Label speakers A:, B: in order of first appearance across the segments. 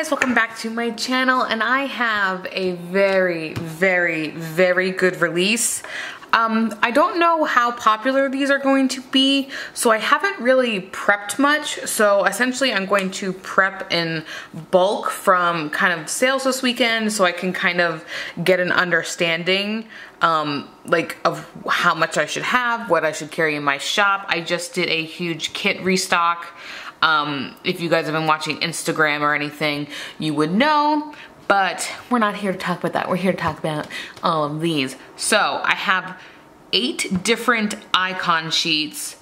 A: guys, welcome back to my channel, and I have a very good release. I don't know how popular these are going to be, so I haven't really prepped much. So essentially I'm going to prep in bulk from kind of sales this weekend so I can kind of get an understanding like of how much I should have, what I should carry in my shop. I just did a huge kit restock. If you guys have been watching Instagram or anything, you would know, but we're not here to talk about that. We're here to talk about all of these. So I have 8 different icon sheets,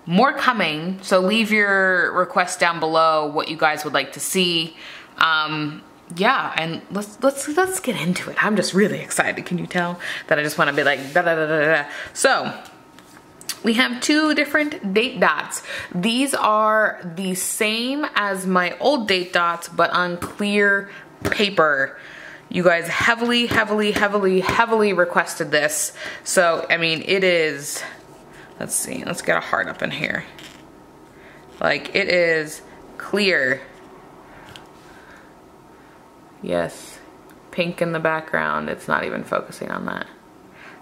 A: more coming. So leave your requests down below what you guys would like to see. Yeah, and let's get into it. I'm just really excited. Can you tell that I just want to be like da da da da da? So we have 2 different date dots. These are the same as my old date dots, but on clear paper. You guys heavily requested this. So, I mean, it is, let's see, let's get a heart up in here. Like, it is clear. Yes, pink in the background. It's not even focusing on that.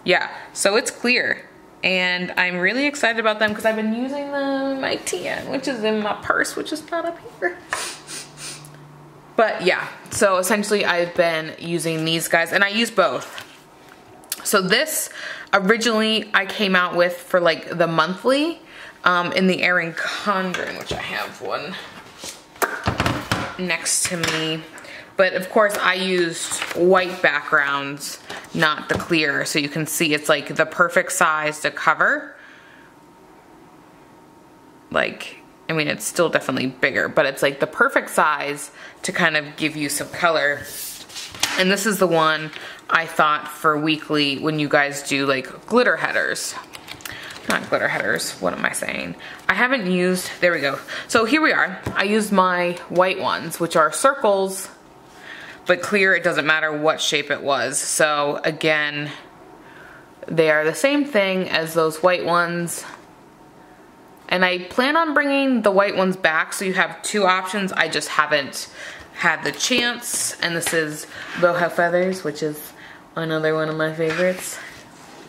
A: Yeah, so it's clear. And I'm really excited about them because I've been using them in my TN, which is in my purse, which is not up here. But yeah, so essentially I've been using these guys, and I use both. So this, originally I came out with for like the monthly in the Erin Condren, which I have one next to me. But of course I used white backgrounds, not the clear, so you can see it's like the perfect size to cover. Like, I mean, it's still definitely bigger, but it's like the perfect size to kind of give you some color. And this is the one I thought for weekly when you guys do like glitter headers. Not glitter headers, what am I saying? I haven't used, there we go. So here we are. I used my white ones, which are circles, but clear. It doesn't matter what shape it was. So again, they are the same thing as those white ones. And I plan on bringing the white ones back, so you have 2 options. I just haven't had the chance. And this is Boho Feathers, which is another one of my favorites.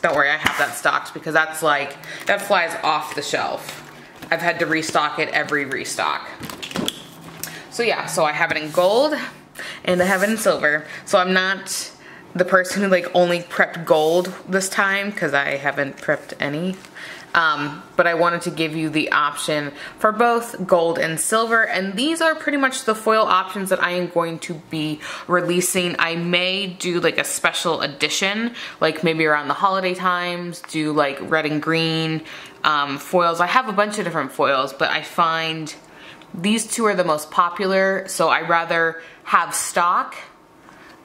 A: Don't worry, I have that stocked because that's like, that flies off the shelf. I've had to restock it every restock. So yeah, so I have it in gold and I have it in silver. So I'm not the person who like only prepped gold this time because I haven't prepped any. But I wanted to give you the option for both gold and silver, and these are pretty much the foil options that I am going to be releasing. I may do like a special edition, like maybe around the holiday times, do like red and green foils. I have a bunch of different foils, but I find these 2 are the most popular, so I rather have stock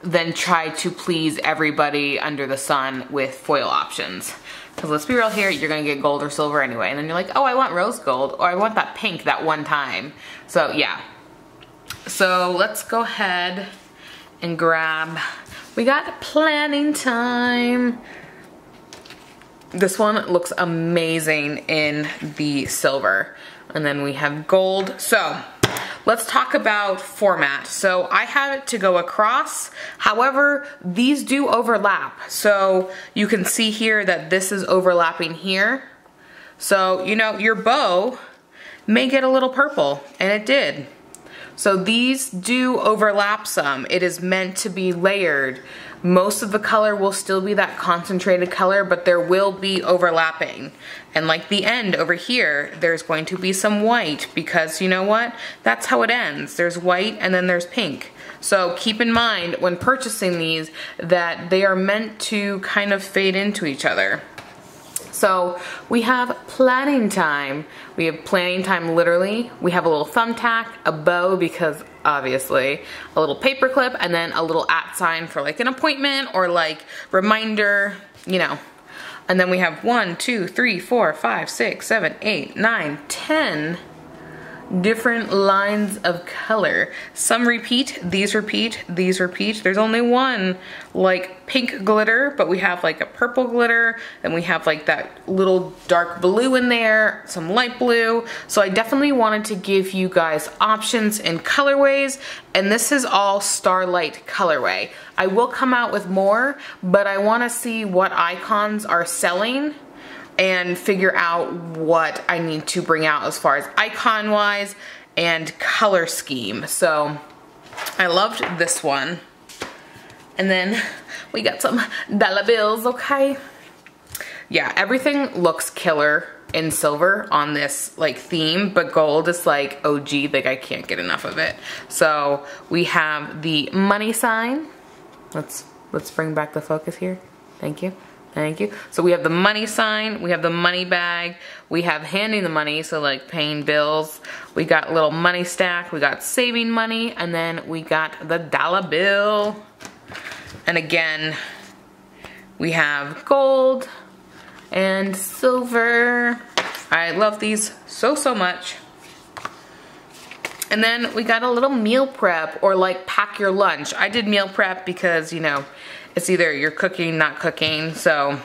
A: than try to please everybody under the sun with foil options. Because let's be real here, you're gonna get gold or silver anyway. And then you're like, oh, I want rose gold, or I want that pink that one time. So yeah. So let's go ahead and grab, we got planning time. This one looks amazing in the silver. And then we have gold. So let's talk about format. So I have it to go across. However, these do overlap. So you can see here that this is overlapping here. So, you know, your bow may get a little purple, and it did. So these do overlap some. It is meant to be layered. Most of the color will still be that concentrated color, but there will be overlapping. And like the end over here, there's going to be some white because you know what? That's how it ends. There's white and then there's pink. So keep in mind when purchasing these that they are meant to kind of fade into each other. So we have planning time. We have planning time literally. We have a little thumbtack, a bow because obviously, a little paper clip, and then a little @ sign for like an appointment or like reminder, you know. And then we have 1, 2, 3, 4, 5, 6, 7, 8, 9, 10 different lines of color. Some repeat, these repeat, these repeat. There's only one like pink glitter, but we have like a purple glitter, and we have like that little dark blue in there, some light blue. So I definitely wanted to give you guys options and colorways, and this is all Starlight colorway. I will come out with more, but I want to see what icons are selling and figure out what I need to bring out as far as icon wise and color scheme. So I loved this one. And then we got some dollar bills, okay? Yeah, everything looks killer in silver on this like theme, but gold is like OG, like I can't get enough of it. So we have the money sign. Let's bring back the focus here. Thank you. Thank you. So we have the money sign, we have the money bag, we have handing the money, so like paying bills. We got a little money stack, we got saving money, and then we got the dollar bill. And again, we have gold and silver. I love these so, so much. And then we got a little meal prep, or like pack your lunch. I did meal prep because, you know, it's either you're cooking, not cooking. So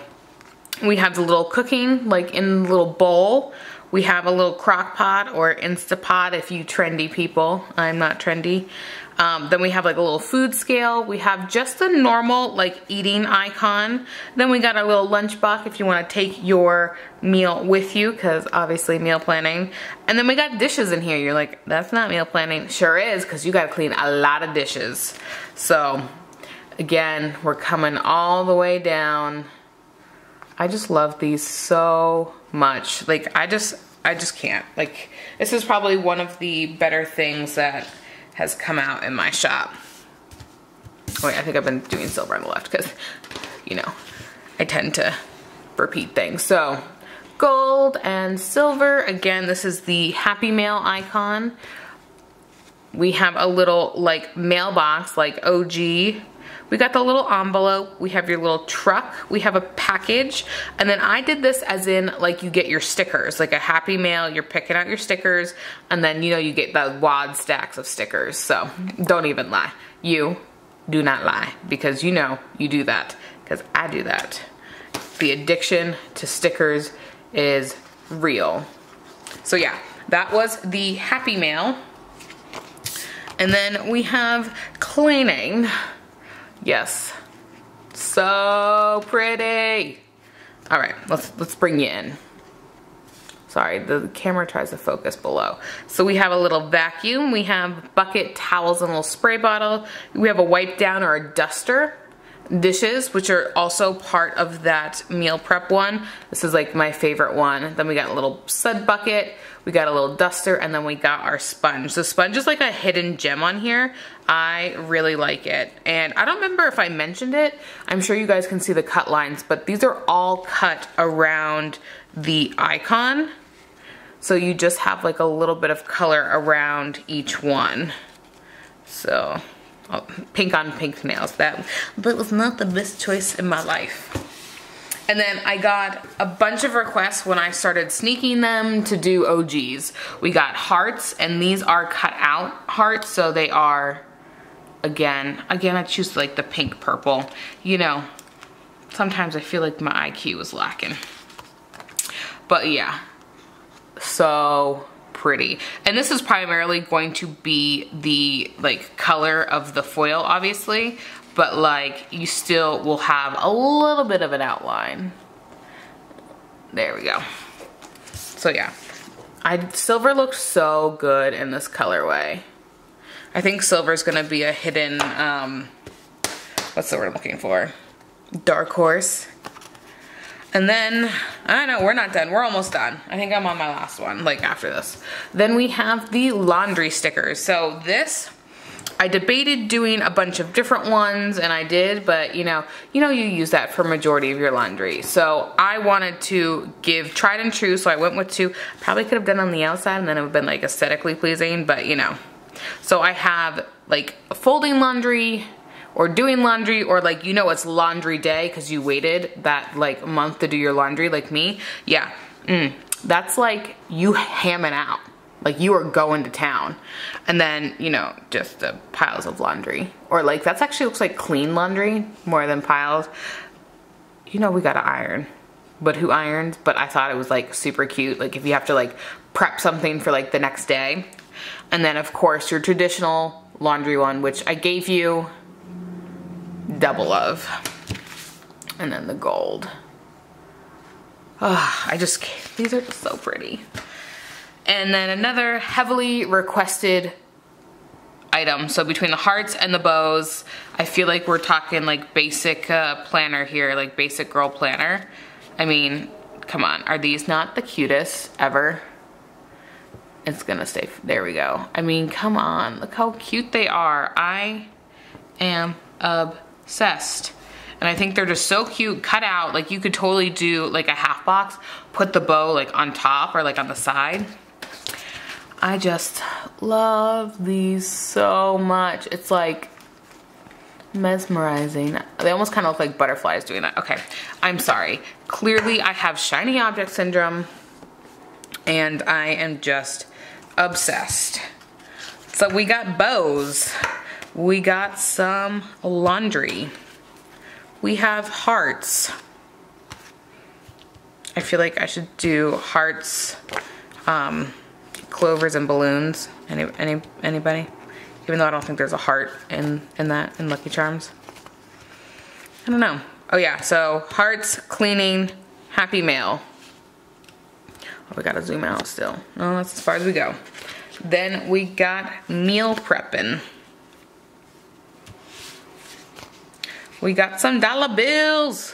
A: we have the little cooking like in the little bowl. We have a little crock pot or Instapot if you trendy people. I'm not trendy. Then we have like a little food scale. We have just the normal like eating icon. Then we got our little lunch bucket if you want to take your meal with you, because obviously meal planning. And then we got dishes in here. You're like, that's not meal planning. Sure is, because you got to clean a lot of dishes. So again, we're coming all the way down. I just love these so much. Like I just can't. Like this is probably one of the better things that has come out in my shop. Wait, I think I've been doing silver on the left because, you know, I tend to repeat things. So gold and silver. Again, this is the Happy Mail icon. We have a little like mailbox like OG. We got the little envelope, we have your little truck, we have a package, and then I did this as in like you get your stickers, like a Happy Mail, you're picking out your stickers, and then you know you get the wad stacks of stickers. So don't even lie. You do not lie, because you know you do that, because I do that. The addiction to stickers is real. So yeah, that was the Happy Mail. And then we have cleaning. Yes, so pretty. All right, let's bring you in. Sorry, the camera tries to focus below. So we have a little vacuum, we have bucket, towels, and a little spray bottle. We have a wipe down or a duster. Dishes, which are also part of that meal prep one. This is like my favorite one. Then we got a little sud bucket, we got a little duster, and then we got our sponge. The sponge is like a hidden gem on here. I really like it. And I don't remember if I mentioned it. I'm sure you guys can see the cut lines, but these are all cut around the icon. So you just have like a little bit of color around each one. So, oh, pink on pink nails. That was not the best choice in my life. And then I got a bunch of requests when I started sneaking them to do OGs. We got hearts, and these are cut out hearts, so they are, again I choose like the pink purple. You know, sometimes I feel like my IQ is lacking. But yeah, so pretty. And this is primarily going to be the like color of the foil, obviously, but like you still will have a little bit of an outline. There we go. So yeah, silver looks so good in this colorway. I think silver is gonna be a hidden, what's the word I'm looking for? Dark horse. And then, I know, we're not done. We're almost done. I think I'm on my last one, like after this. Then we have the laundry stickers. So this, I debated doing a bunch of different ones, and I did, but you use that for majority of your laundry. So I wanted to give tried and true, so I went with two. Probably could have done on the outside, and then it would have been like aesthetically pleasing, but you know. So I have like folding laundry, or doing laundry, or like, you know, it's laundry day because you waited that like month to do your laundry like me. Yeah, that's like you hamming out. Like you are going to town. And then, you know, just the piles of laundry. Or like, that's actually looks like clean laundry more than piles. You know we gotta iron. But who irons? But I thought it was like super cute. Like if you have to like prep something for like the next day. And then of course your traditional laundry one, which I gave you double of. And then the gold. Oh, these are just so pretty. And then another heavily requested item. So between the hearts and the bows, I feel like we're talking like basic planner here, like basic girl planner. I mean, come on, are these not the cutest ever? It's gonna stay, there we go. I mean, come on, look how cute they are. I am obsessed. And I think they're just so cute, cut out. Like you could totally do like a half box, put the bow like on top or like on the side. I just love these so much. It's like mesmerizing. They almost kind of look like butterflies doing that. Okay, I'm sorry. Clearly I have shiny object syndrome and I am just obsessed. So we got bows. We got some laundry. We have hearts. I feel like I should do hearts, clovers and balloons. Anybody? Even though I don't think there's a heart in Lucky Charms. I don't know. Oh yeah, so hearts, cleaning, happy mail. Oh, we gotta zoom out still. No, that's as far as we go. Then we got meal prepping. We got some dollar bills.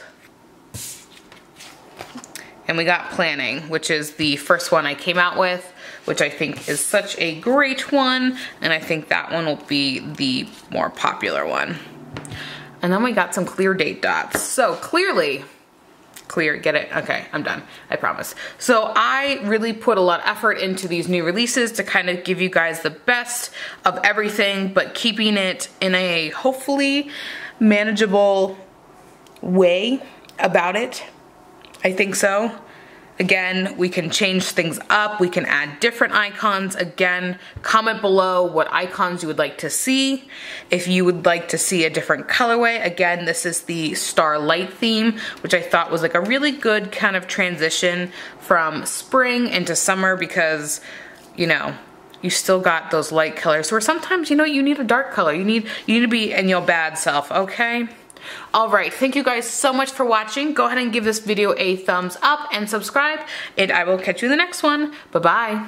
A: And we got planning, which is the first one I came out with, which I think is such a great one. And I think that one will be the more popular one. And then we got some clear date dots. So clearly, clear, get it? Okay, I'm done, I promise. So I really put a lot of effort into these new releases to kind of give you guys the best of everything, but keeping it in a hopefully manageable way about it. I think so. Again, we can change things up. We can add different icons. Again, comment below what icons you would like to see. If you would like to see a different colorway, again, this is the Starlight theme, which I thought was like a really good kind of transition from spring into summer because, you know, you still got those light colors where sometimes, you know, you need a dark color. You need to be in your bad self, okay? All right, thank you guys so much for watching. Go ahead and give this video a thumbs up and subscribe, and I will catch you in the next one. Bye-bye.